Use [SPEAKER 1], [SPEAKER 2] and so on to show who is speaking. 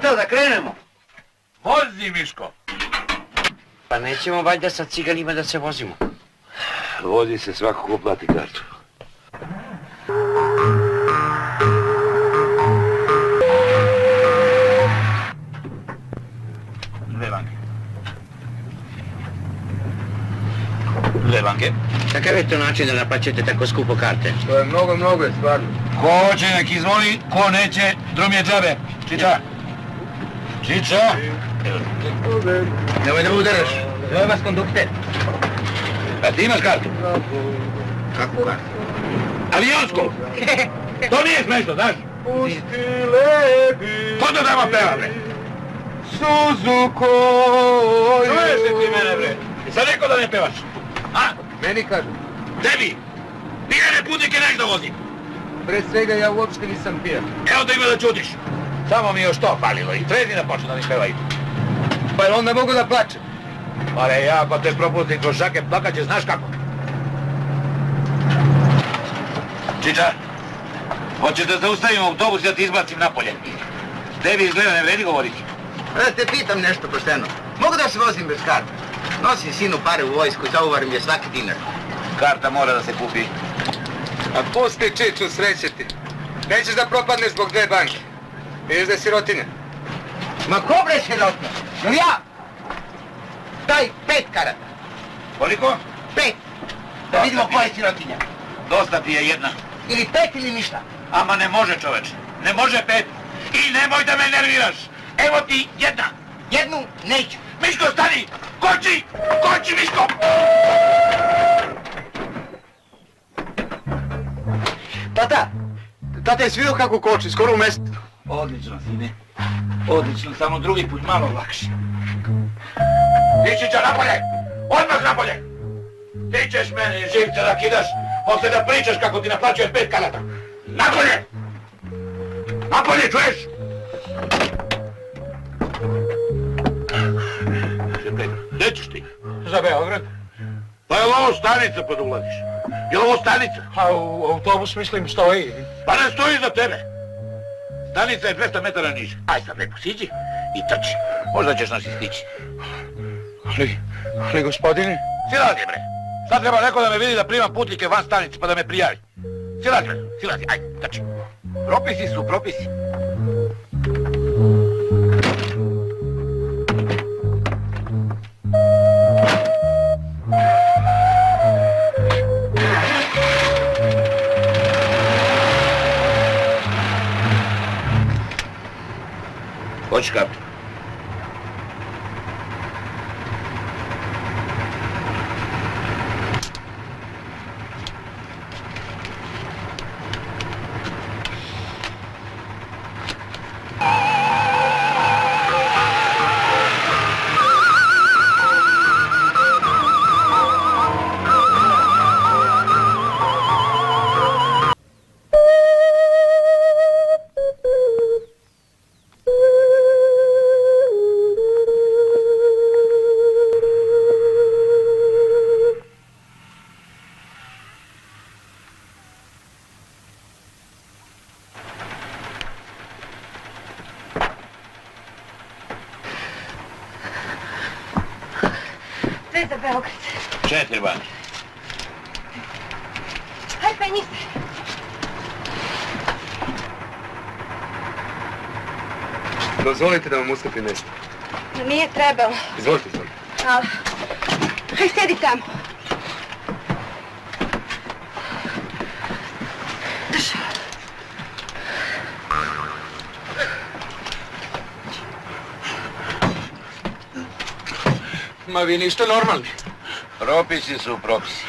[SPEAKER 1] Gotovo, da krenemo.
[SPEAKER 2] Vozi, Miško.
[SPEAKER 1] Pa nećemo valjda sa ciganima da se vozimo.
[SPEAKER 2] Vozi se svako ko plati kartu. Dve banke.
[SPEAKER 1] Kakav je to način da naplaćujete tako skupo karte?
[SPEAKER 3] To je mnogo je stvarno.
[SPEAKER 2] Ko hoće nek izvoli, ko neće, drum je džabe. Čiča. Čiča.
[SPEAKER 1] Nemoj da me udaraš. Zove vas kondukter.
[SPEAKER 2] A ti imaš kartu?
[SPEAKER 1] Kakvu kartu?
[SPEAKER 2] Avionsku. To nije smešno, znaš?
[SPEAKER 3] Pusti lebi.
[SPEAKER 2] Ko to tamo peva, bre?
[SPEAKER 3] Suzu koju.
[SPEAKER 2] Čuješ li ti mene, bre? Sad rekao da ne pevaš? A?
[SPEAKER 3] Meni kažu.
[SPEAKER 2] Tebi? Pijane putnike neš da vozim.
[SPEAKER 3] Pre svega ja uopšte nisam pijan.
[SPEAKER 2] Evo da ima da čutiš. Samo mi još to palilo i trezi da počne da mi pevaju.
[SPEAKER 3] Pa jel onda mogu da plačem?
[SPEAKER 2] Ale ja ako te propustim kroz šake plakat će, znaš kako? Čiča, hoćeš da zaustavim autobus i da ti izbacim napolje. Tebi izgleda ne vredi govoriti.
[SPEAKER 1] Da te pitam nešto pošteno. Mogu da se vozim bez karte? Nosim sinu pare u vojsku i zauvarim je svaki dinar.
[SPEAKER 2] Karta mora da se kupi.
[SPEAKER 3] A pusti Čiču, sreće ti. Nećeš da propadneš zbog dve banke. Vidiš da je sirotinja.
[SPEAKER 1] Ma ko bre sirotinja? Jel ja? Daj 5 karata.
[SPEAKER 2] Koliko?
[SPEAKER 1] 5. Da vidimo ko je sirotinja.
[SPEAKER 2] Dosta ti je jedna.
[SPEAKER 1] Ili 5 ili ništa.
[SPEAKER 2] Ama ne može, čoveče. Ne može 5. I nemoj da me nerviraš. Evo ti jedna.
[SPEAKER 1] Jednu neću.
[SPEAKER 2] Miško, stani! Koči! Koči, Miško!
[SPEAKER 3] Tata je svidio kako koči, skoro u mjestu.
[SPEAKER 2] Odlično, sine. Odlično, samo drugi put malo lakše. Tičića, napolje! Odmah napolje! Ti ćeš mene živce da kidaš, posle da pričaš kako ti naplaćujem 5 karata. Napolje! Napolje, čuješ? Gdje ćeš ti?
[SPEAKER 3] Za Beograd.
[SPEAKER 2] Pa je li ovo stanica pa da ulaziš? Je li ovo stanica?
[SPEAKER 3] A u autobus mislim stoji.
[SPEAKER 2] Pa ne stoji za tebe. Stanica je 200 metara niže. Aj sad lepo siđi i trči. Možda ćeš nas istići.
[SPEAKER 3] Ali gospodine...
[SPEAKER 2] Silazi, bre. Sad treba neko da me vidi da primam putnike van stanice pa da me prijavi. Silazi, bre. Silazi. Aj, trči. Propisi su propisi. Hoćeš kartu?
[SPEAKER 4] Sve za Beograd.
[SPEAKER 2] 4 banke.
[SPEAKER 4] Hajde, penji se.
[SPEAKER 3] Dozvolite da vam ustupim nešto.
[SPEAKER 4] Nije trebalo.
[SPEAKER 3] Izvolite.
[SPEAKER 4] Ali... Hajde, sedi tamo. Drži.
[SPEAKER 3] Ma vi ništa normalni.
[SPEAKER 2] Propisi su propisi.